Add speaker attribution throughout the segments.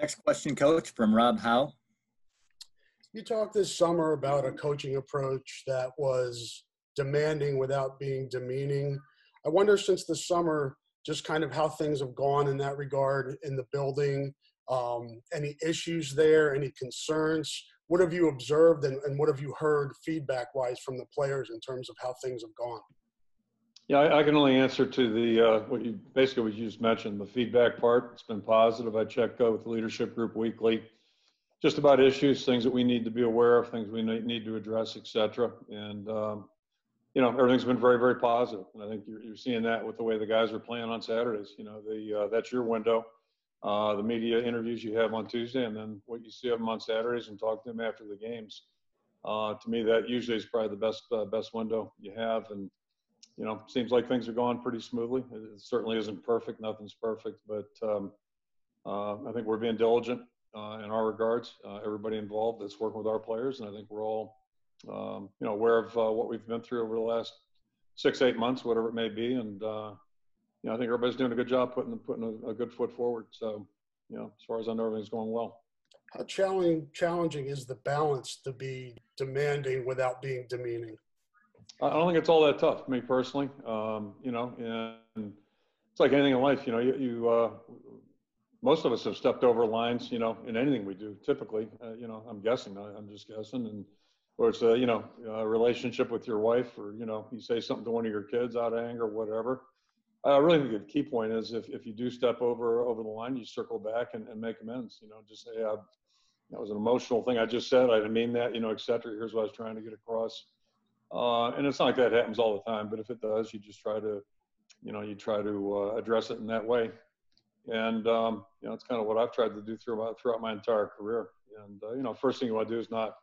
Speaker 1: Next question, Coach, from Rob Howe.
Speaker 2: You talked this summer about a coaching approach that was demanding without being demeaning. I wonder, since the summer, just kind of how things have gone in that regard in the building. Any issues there, any concerns? What have you observed and what have you heard feedback-wise from the players in terms of how things have gone?
Speaker 3: Yeah, I can only answer to the what you just mentioned, the feedback part. It's been positive. I check with the leadership group weekly, just about issues, things that we need to be aware of, things we need to address, et cetera. And everything's been very, very positive. And I think you're seeing that with the way the guys are playing on Saturdays. That's your window. The media interviews you have on Tuesday, and then what you see of them on Saturdays and talk to them after the games. To me, that usually is probably the best window you have. And seems like things are going pretty smoothly. It certainly isn't perfect. Nothing's perfect, but I think we're being diligent in our regards. Everybody involved that's working with our players, and I think we're all, aware of what we've been through over the last 6-8 months, whatever it may be, and I think everybody's doing a good job putting a good foot forward. So, as far as I know, everything's going well.
Speaker 2: How challenging is the balance to be demanding without being demeaning?
Speaker 3: I don't think it's all that tough, me personally. And it's like anything in life. Most of us have stepped over lines, in anything we do. Typically, I'm guessing. I'm just guessing, or it's a relationship with your wife, or you say something to one of your kids out of anger, whatever. I really think the key point is if you do step over the line, you circle back and make amends. Just say, that was an emotional thing I just said. I didn't mean that, et cetera. Here's what I was trying to get across. And it's not like that happens all the time, but if it does, you just try to, address it in that way. And, it's kind of what I've tried to do throughout my entire career. And, first thing you want to do is not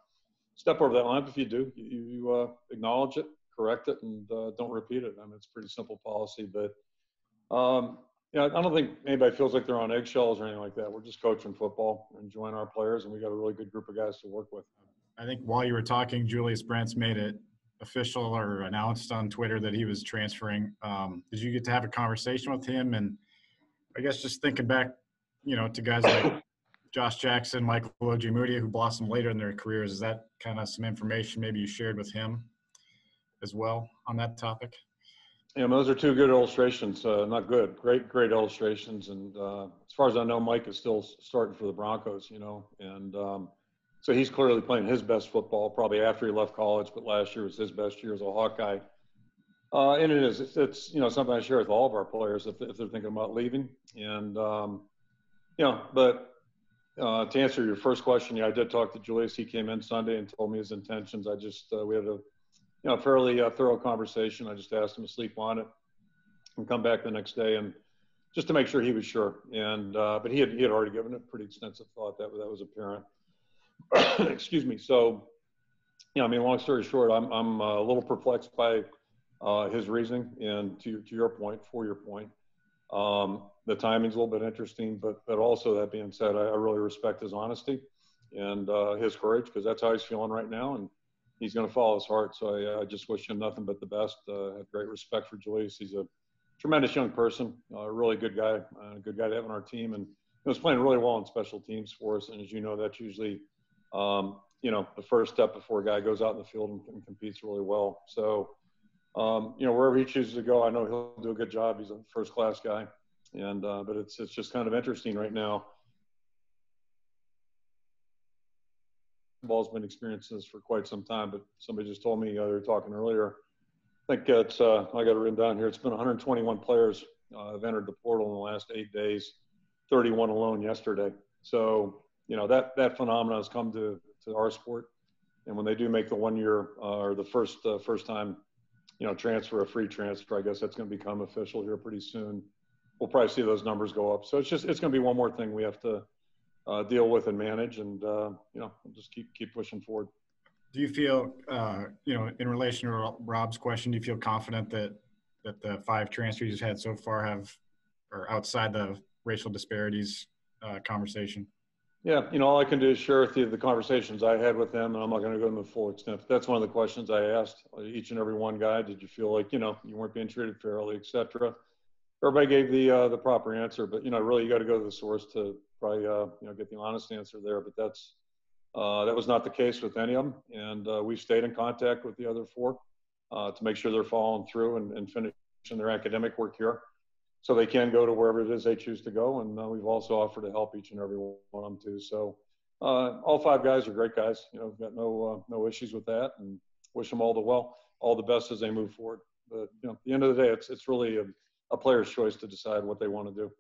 Speaker 3: step over that line. But if you do, you acknowledge it, correct it, and don't repeat it. I mean, it's a pretty simple policy, but, I don't think anybody feels like they're on eggshells or anything like that. We're just coaching football, enjoying our players, and we got a really good group of guys to work with.
Speaker 4: I think while you were talking, Julius Brents made it official or announced on Twitter that he was transferring. Did you get to have a conversation with him? And I guess just thinking back, to guys like Josh Jackson, Michael Ojemudia, who blossomed later in their careers, is that kind of some information maybe you shared with him as well on that topic?
Speaker 3: Yeah, those are two good illustrations. Not good, great illustrations. And as far as I know, Mike is still starting for the Broncos, and so he's clearly playing his best football, probably after he left college, but last year was his best year as a Hawkeye. And it's something I share with all of our players if they're thinking about leaving. And, but to answer your first question, I did talk to Julius. He came in Sunday and told me his intentions. We had a fairly thorough conversation. I just asked him to sleep on it and come back the next day, and just to make sure he was sure. And but he had already given it pretty extensive thought. That was apparent. Excuse me. So, long story short, I'm a little perplexed by his reasoning, and to your point, the timing's a little bit interesting, but also that being said, I really respect his honesty and his courage, because that's how he's feeling right now, and he's going to follow his heart. So I just wish him nothing but the best. I have great respect for Julius. He's a tremendous young person, a really good guy, a good guy to have on our team, and he was playing really well in special teams for us. And as you know, that's usually the first step before a guy goes out in the field and competes really well. So, wherever he chooses to go, I know he'll do a good job. He's a first-class guy. And but it's just kind of interesting right now. Ball's been experiencing this for quite some time, but somebody just told me, they were talking earlier, I think it's, I got it written down here, it's been 121 players have entered the portal in the last 8 days, 31 alone yesterday. So, that phenomenon has come to our sport. And when they do make the 1 year or the first time, transfer, a free transfer, I guess that's going to become official here pretty soon. We'll probably see those numbers go up. So it's going to be one more thing we have to deal with and manage, and we'll just keep pushing forward.
Speaker 4: Do you feel, in relation to Rob's question, do you feel confident that the 5 transfers you've had so far are outside the racial disparities conversation?
Speaker 3: Yeah, all I can do is share with you the conversations I had with them, and I'm not going to go into the full extent. But that's one of the questions I asked each and every one guy. Did you feel like, you weren't being treated fairly, et cetera? everybody gave the proper answer, but really you got to go to the source to probably get the honest answer there. But that was not the case with any of them, and we've stayed in contact with the other 4 to make sure they're following through and finishing their academic work here, so they can go to wherever it is they choose to go. And we've also offered to help each and every one of them too. So all 5 guys are great guys. We've got no issues with that, and wish them all the best as they move forward. But at the end of the day, it's really a player's choice to decide what they want to do.